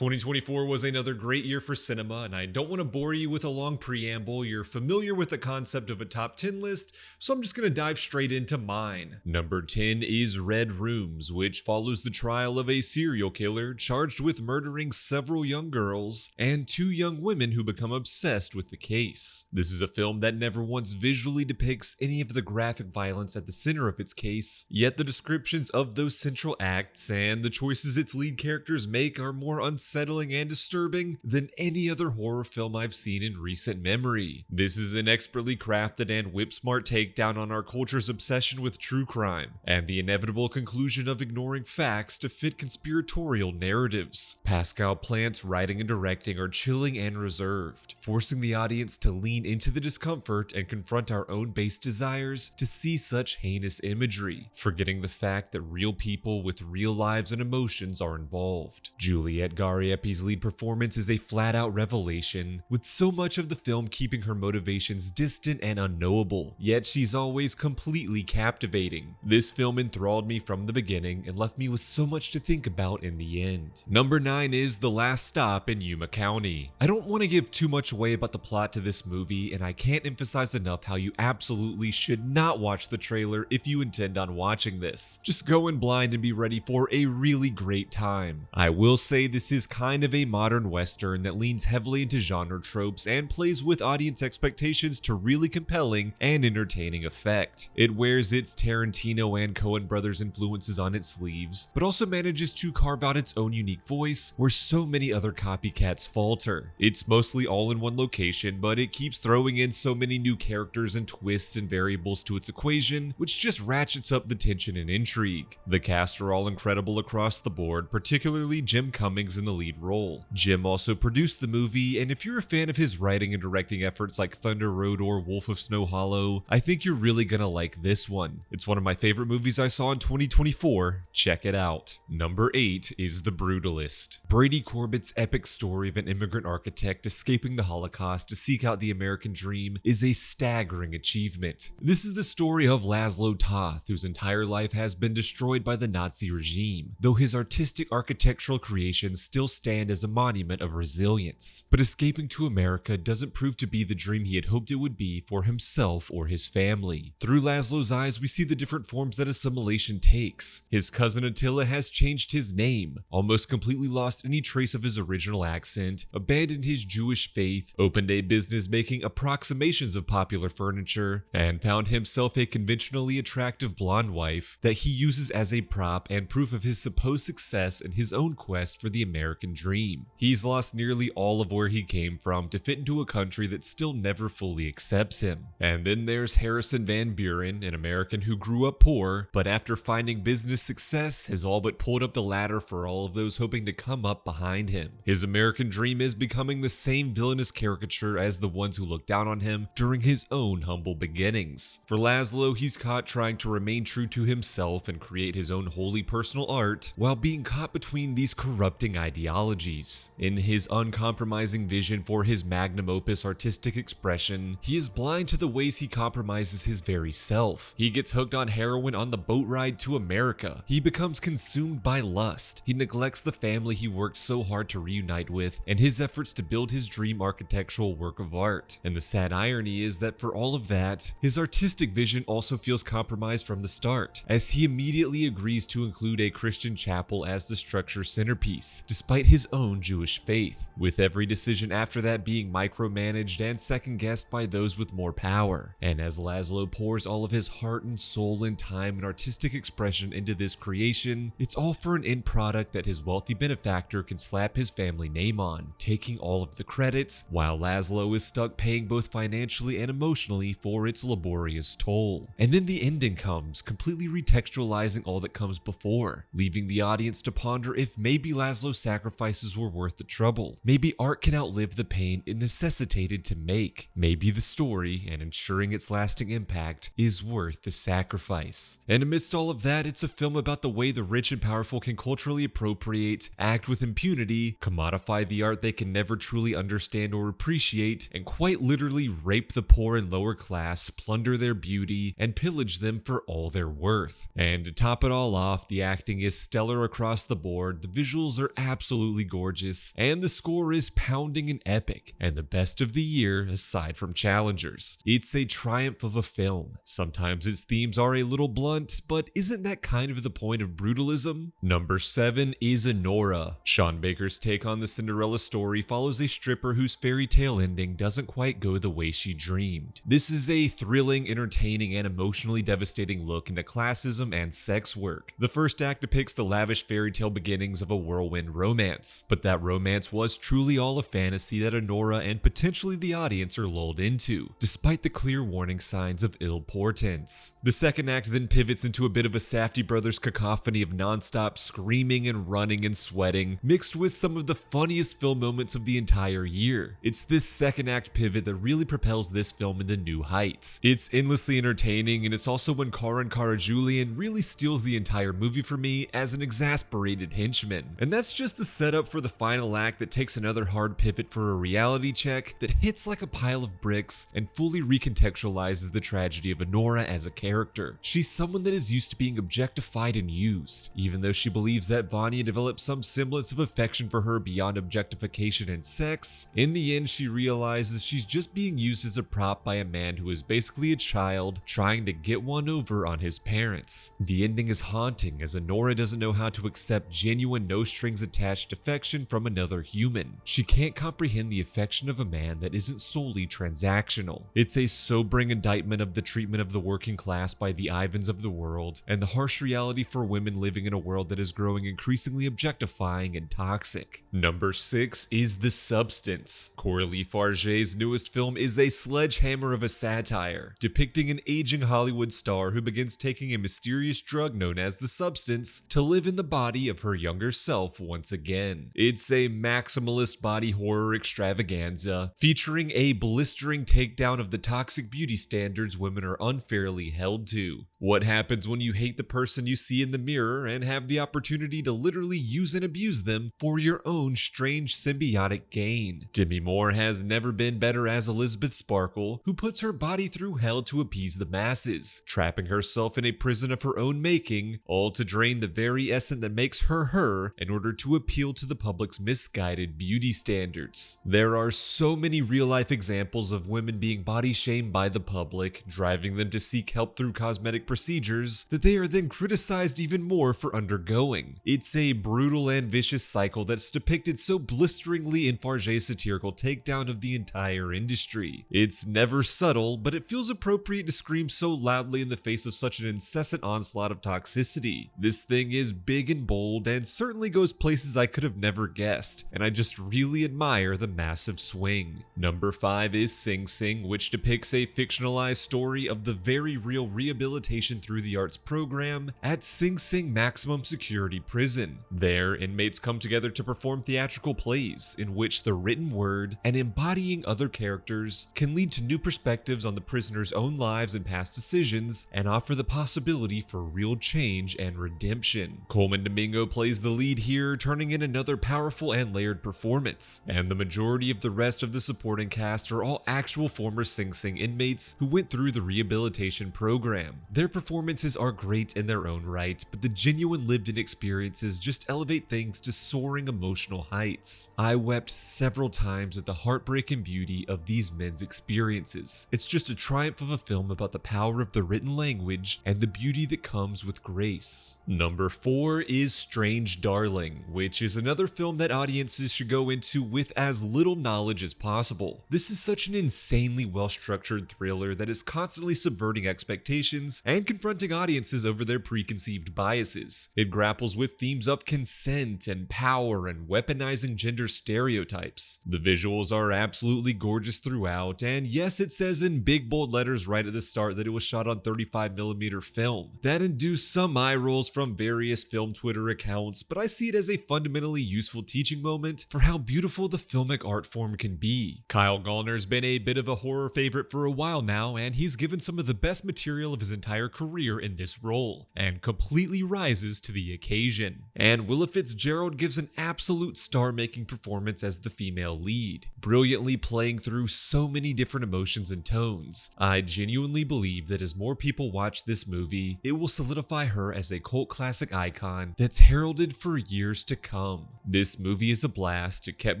2024 was another great year for cinema, and I don't want to bore you with a long preamble. You're familiar with the concept of a top 10 list, so I'm just going to dive straight into mine. Number 10 is Red Rooms, which follows the trial of a serial killer charged with murdering several young girls and two young women who become obsessed with the case. This is a film that never once visually depicts any of the graphic violence at the center of its case, yet the descriptions of those central acts and the choices its lead characters make are more unsettling and disturbing than any other horror film I've seen in recent memory. This is an expertly crafted and whip-smart takedown on our culture's obsession with true crime, and the inevitable conclusion of ignoring facts to fit conspiratorial narratives. Pascal Plante's writing and directing are chilling and reserved, forcing the audience to lean into the discomfort and confront our own base desires to see such heinous imagery, forgetting the fact that real people with real lives and emotions are involved. Juliette Gariepi's lead performance is a flat-out revelation, with so much of the film keeping her motivations distant and unknowable, yet she's always completely captivating. This film enthralled me from the beginning and left me with so much to think about in the end. Number 9 is The Last Stop in Yuma County. I don't want to give too much away about the plot to this movie, and I can't emphasize enough how you absolutely should not watch the trailer if you intend on watching this. Just go in blind and be ready for a really great time. I will say this is kind of a modern western that leans heavily into genre tropes and plays with audience expectations to really compelling and entertaining effect. It wears its Tarantino and Coen brothers influences on its sleeves, but also manages to carve out its own unique voice where so many other copycats falter. It's mostly all in one location, but it keeps throwing in so many new characters and twists and variables to its equation, which just ratchets up the tension and intrigue. The cast are all incredible across the board, particularly Jim Cummings in the lead role. Jim also produced the movie, and if you're a fan of his writing and directing efforts like Thunder Road or Wolf of Snow Hollow, I think you're really gonna like this one. It's one of my favorite movies I saw in 2024. Check it out. Number 8 is The Brutalist. Brady Corbett's epic story of an immigrant architect escaping the Holocaust to seek out the American dream is a staggering achievement. This is the story of Laszlo Toth, whose entire life has been destroyed by the Nazi regime, though his artistic architectural creations still stand as a monument of resilience. But escaping to America doesn't prove to be the dream he had hoped it would be for himself or his family. Through Laszlo's eyes, we see the different forms that assimilation takes. His cousin Attila has changed his name, almost completely lost any trace of his original accent, abandoned his Jewish faith, opened a business making approximations of popular furniture, and found himself a conventionally attractive blonde wife that he uses as a prop and proof of his supposed success in his own quest for the American dream. He's lost nearly all of where he came from to fit into a country that still never fully accepts him. And then there's Harrison Van Buren, an American who grew up poor, but after finding business success has all but pulled up the ladder for all of those hoping to come up behind him. His American dream is becoming the same villainous caricature as the ones who look down on him during his own humble beginnings. For Laszlo, he's caught trying to remain true to himself and create his own wholly personal art while being caught between these corrupting ideologies. In his uncompromising vision for his magnum opus artistic expression, he is blind to the ways he compromises his very self. He gets hooked on heroin on the boat ride to America. He becomes consumed by lust. He neglects the family he worked so hard to reunite with and his efforts to build his dream architectural work of art. And the sad irony is that for all of that, his artistic vision also feels compromised from the start, as he immediately agrees to include a Christian chapel as the structure's centerpiece, despite his own Jewish faith, with every decision after that being micromanaged and second-guessed by those with more power. And as Laszlo pours all of his heart and soul and time and artistic expression into this creation, it's all for an end product that his wealthy benefactor can slap his family name on, taking all of the credits, while Laszlo is stuck paying both financially and emotionally for its laborious toll. And then the ending comes, completely retextualizing all that comes before, leaving the audience to ponder if maybe Laszlo's sacrifices were worth the trouble. Maybe art can outlive the pain it necessitated to make. Maybe the story, and ensuring its lasting impact, is worth the sacrifice. And amidst all of that, it's a film about the way the rich and powerful can culturally appropriate, act with impunity, commodify the art they can never truly understand or appreciate, and quite literally rape the poor and lower class, plunder their beauty, and pillage them for all they're worth. And to top it all off, the acting is stellar across the board, the visuals are absolutely absolutely gorgeous, and the score is pounding and epic, and the best of the year aside from challengers. It's a triumph of a film. Sometimes its themes are a little blunt, but isn't that kind of the point of brutalism? Number 7 is Anora. Sean Baker's take on the Cinderella story follows a stripper whose fairy tale ending doesn't quite go the way she dreamed. This is a thrilling, entertaining, and emotionally devastating look into classism and sex work. The first act depicts the lavish fairy tale beginnings of a whirlwind romance, but that romance was truly all a fantasy that Anora and potentially the audience are lulled into, despite the clear warning signs of ill portents. The second act then pivots into a bit of a Safdie Brothers cacophony of non-stop screaming and running and sweating, mixed with some of the funniest film moments of the entire year. It's this second act pivot that really propels this film into new heights. It's endlessly entertaining, and it's also when Cara Julian really steals the entire movie for me as an exasperated henchman. And that's just the setup for the final act that takes another hard pivot for a reality check that hits like a pile of bricks and fully recontextualizes the tragedy of Anora as a character. She's someone that is used to being objectified and used, even though she believes that Vanya developed some semblance of affection for her beyond objectification and sex. In the end, she realizes she's just being used as a prop by a man who is basically a child trying to get one over on his parents. The ending is haunting as Anora doesn't know how to accept genuine no-strings-attached affection from another human. She can't comprehend the affection of a man that isn't solely transactional. It's a sobering indictment of the treatment of the working class by the Ivans of the world, and the harsh reality for women living in a world that is growing increasingly objectifying and toxic. Number 6 is The Substance. Coralie Farge's newest film is a sledgehammer of a satire, depicting an aging Hollywood star who begins taking a mysterious drug known as the substance to live in the body of her younger self once again. It's a maximalist body horror extravaganza, featuring a blistering takedown of the toxic beauty standards women are unfairly held to. What happens when you hate the person you see in the mirror and have the opportunity to literally use and abuse them for your own strange symbiotic gain? Demi Moore has never been better as Elizabeth Sparkle, who puts her body through hell to appease the masses, trapping herself in a prison of her own making, all to drain the very essence that makes her her in order to appeal to the public's misguided beauty standards. There are so many real-life examples of women being body shamed by the public, driving them to seek help through cosmetic procedures that they are then criticized even more for undergoing. It's a brutal and vicious cycle that's depicted so blisteringly in Farge's satirical takedown of the entire industry. It's never subtle, but it feels appropriate to scream so loudly in the face of such an incessant onslaught of toxicity. This thing is big and bold and certainly goes places I could have never guessed, and I just really admire the massive swing. Number 5 is Sing Sing, which depicts a fictionalized story of the very real rehabilitation through the arts program at Sing Sing Maximum Security Prison. There, inmates come together to perform theatrical plays in which the written word and embodying other characters can lead to new perspectives on the prisoners' own lives and past decisions and offer the possibility for real change and redemption. Coleman Domingo plays the lead here, turning in another powerful and layered performance, and the majority of the rest of the supporting cast are all actual former Sing Sing inmates who went through the rehabilitation program. Their performances are great in their own right, but the genuine lived-in experiences just elevate things to soaring emotional heights. I wept several times at the heartbreak and beauty of these men's experiences. It's just a triumph of a film about the power of the written language and the beauty that comes with grace. Number 4 is Strange Darling, which is another film that audiences should go into with as little knowledge as possible. This is such an insanely well-structured thriller that is constantly subverting expectations and confronting audiences over their preconceived biases. It grapples with themes of consent and power and weaponizing gender stereotypes. The visuals are absolutely gorgeous throughout, and yes, it says in big bold letters right at the start that it was shot on 35mm film. That induced some eye rolls from various film Twitter accounts, but I see it as a fundamentally useful teaching moment for how beautiful the filmic art form can be. Kyle Gallner's been a bit of a horror favorite for a while now, and he's given some of the best material of his entire career in this role, and completely rises to the occasion. And Willa Fitzgerald gives an absolute star-making performance as the female lead, brilliantly playing through so many different emotions and tones. I genuinely believe that as more people watch this movie, it will solidify her as a cult classic icon that's heralded for years to come. This movie is a blast, it kept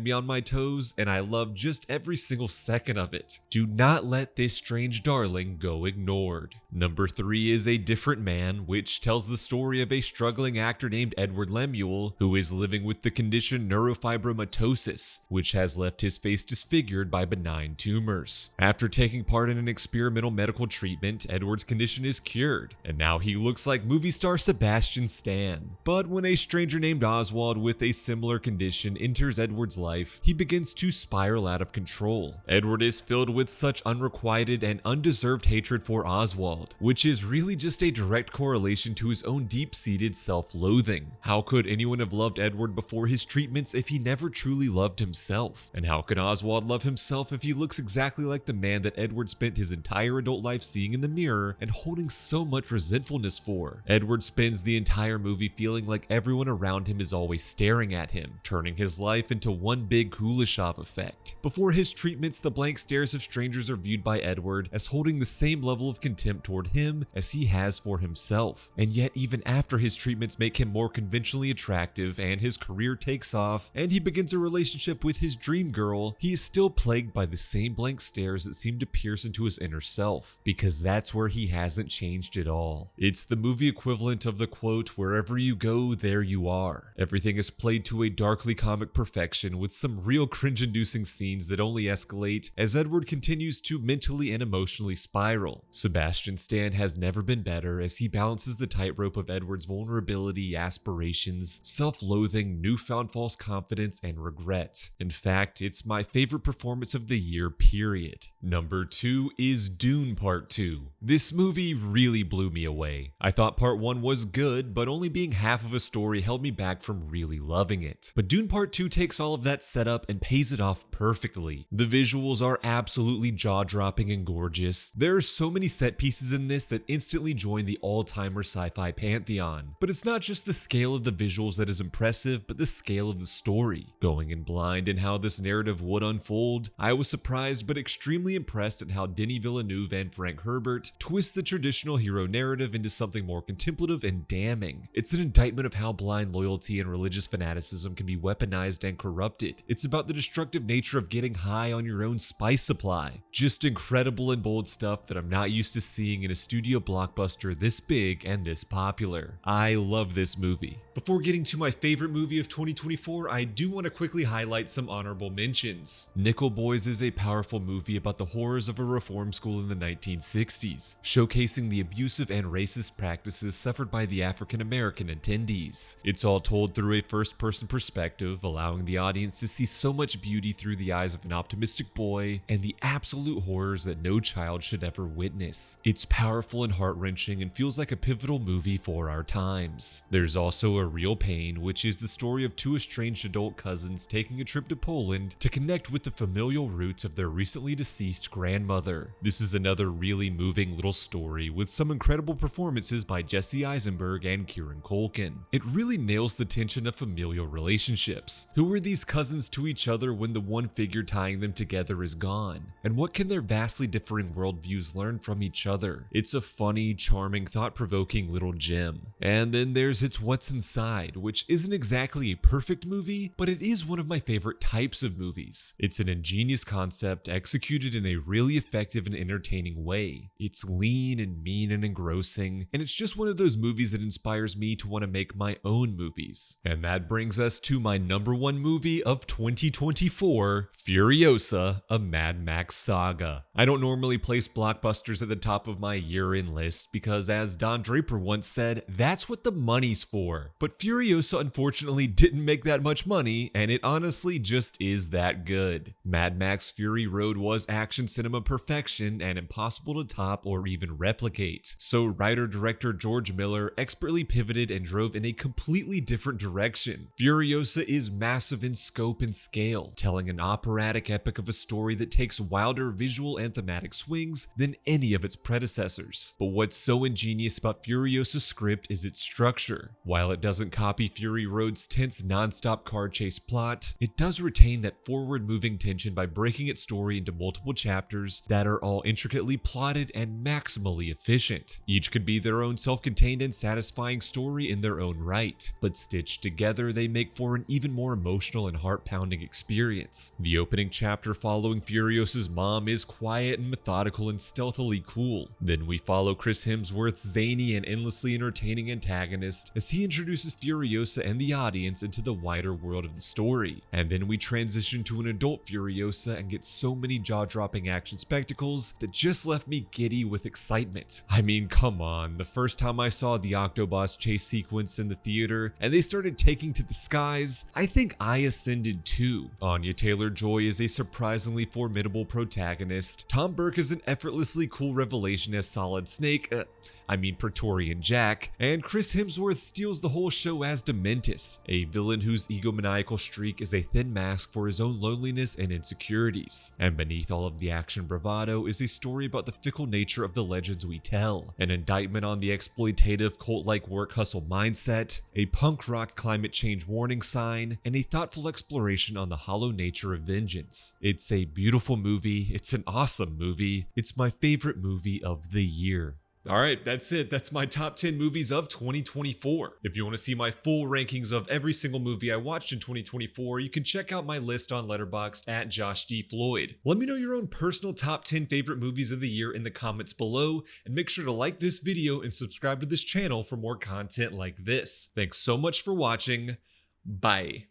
me on my toes, and I loved just every single second of it. Do not let this strange darling go ignored. Number 3 is A Different Man, which tells the story of a struggling actor named Edward Lemuel who is living with the condition neurofibromatosis, which has left his face disfigured by benign tumors. After taking part in an experimental medical treatment, Edward's condition is cured, and now he looks like movie star Sebastian Stan. But when a stranger named Oswald with a similar condition enters Edward's life, he begins to spiral out of control. Edward is filled with such unrequited and undeserved hatred for Oswald, which is really just a direct correlation to his own deep-seated self-loathing. How could anyone have loved Edward before his treatments if he never truly loved himself? And how can Oswald love himself if he looks exactly like the man that Edward spent his entire adult life seeing in the mirror and holding so much resentfulness for? Edward spends the entire movie feeling like everyone around him is always staring at him, turning his life into one big Kuleshov effect. Before his treatments, the blank stares of strangers are viewed by Edward as holding the same level of contempt toward him as he has for himself. And yet, even after his treatments make him more conventionally attractive and his career takes off and he begins a relationship with his dream girl, he is still plagued by the same blank stares that seem to pierce into his inner self, because that's where he hasn't changed at all. It's the movie equivalent of the quote, "Wherever you go, there you are." Everything is played to a darkly comic perfection with some real cringe-inducing scenes that only escalate as Edward continues to mentally and emotionally spiral. Sebastian Stan has never been better as he balances the tightrope of Edward's vulnerability, aspirations, self-loathing, newfound false confidence, and regret. In fact, it's my favorite performance of the year, period. Number 2 is Dune Part 2. This movie really blew me away. I thought Part 1 was good, but only being half of a story held me back from really loving it. But Dune Part 2 takes all of that setup and pays it off perfectly. The visuals are absolutely jaw-dropping and gorgeous. There are so many set pieces in this that instantly join the all-timer sci-fi pantheon. But it's not just the scale of the visuals that is impressive, but the scale of the story. Going in blind in how this narrative would unfold, I was surprised but extremely impressed at how Denis Villeneuve and Frank Herbert twist the traditional hero narrative into something more contemplative and damning. It's an indictment of how blind loyalty and religious fanaticism can be weaponized and corrupted. It's about the destructive nature of getting high on your own spice supply. Just incredible and bold stuff that I'm not used to seeing in a studio blockbuster this big and this popular. I love this movie. Before getting to my favorite movie of 2024, I do want to quickly highlight some honorable mentions. Nickel Boys is a powerful movie about the horrors of a reform school in the 1960s, showcasing the abusive and racist practices suffered by the African American attendees. It's all told through a first-person perspective, allowing the audience to see so much beauty through the eyes of an optimistic boy and the absolute horrors that no child should ever witness. It's powerful and heart-wrenching and feels like a pivotal movie for our times. There's also A Real Pain, which is the story of two estranged adult cousins taking a trip to Poland to connect with the familial roots of their recently deceased grandmother. This is another really moving little story with some incredible performances by Jesse Eisenberg and Kieran Culkin. It really nails the tension of familial relationships. Who are these cousins to each other when the one figure tying them together is gone? And what can their vastly differing worldviews learn from each other? It's a funny, charming, thought-provoking little gem. And then there's It's What's Inside, which isn't exactly a perfect movie, but it is one of my favorite types of movies. It's an ingenious concept executed in a really effective and entertaining way. It's lean and mean and engrossing, and it's just one of those movies that inspires me to want to make my own movies. And that brings us to my number 1 movie of 2024, Furiosa, a Mad Max saga. I don't normally place blockbusters at the top of my year-end list because, as Don Draper once said, that's what the money's for. But Furiosa unfortunately didn't make that much money, and it honestly just is that good. Mad Max Fury Road was action cinema perfection and impossible to top or even replicate. So writer-director George Miller expertly pivoted and drove in a completely different direction. Furiosa is massive in scope and scale, telling an operatic epic of a story that takes wilder visual and thematic swings than any of its predecessors. But what's so ingenious about Furiosa's script is its structure. While it doesn't copy Fury Road's tense non-stop car chase plot, it does retain that forward-moving tension by breaking its story into multiple chapters that are all intricately plotted and maximally efficient. Each could be their own self-contained and satisfying story in their own right, but stitched together they make for an even more emotional and heart-pounding experience. The opening chapter following Furiosa's mom is quiet and methodical and stealthily cool. Then we follow Chris Hemsworth's zany and endlessly entertaining antagonist as he introduces Furiosa and the audience into the wider world of the story. And then we transition to an adult Furiosa and get so many jaw-dropping action spectacles that just left me giddy with excitement. I mean, come on, the first time I saw the Octoboss chase sequence in the theater and they started taking to the skies, I think I ascended too. Anya Taylor-Joy is a surprisingly formidable protagonist. Tom Burke is an effortlessly cool revelation as Solid Snake, Praetorian Jack, and Chris Hemsworth steals the whole show as Dementus, a villain whose egomaniacal streak is a thin mask for his own loneliness and insecurities. And beneath all of the action bravado is a story about the fickle nature of the legends we tell, an indictment on the exploitative cult-like work hustle mindset, a punk rock climate change warning sign, and a thoughtful exploration on the hollow nature of vengeance. It's a beautiful movie, it's an awesome movie, it's my favorite movie of the year. Alright, that's it. That's my top 10 movies of 2024. If you want to see my full rankings of every single movie I watched in 2024, you can check out my list on Letterboxd at Josh D. Floyd. Let me know your own personal top 10 favorite movies of the year in the comments below, and make sure to like this video and subscribe to this channel for more content like this. Thanks so much for watching. Bye.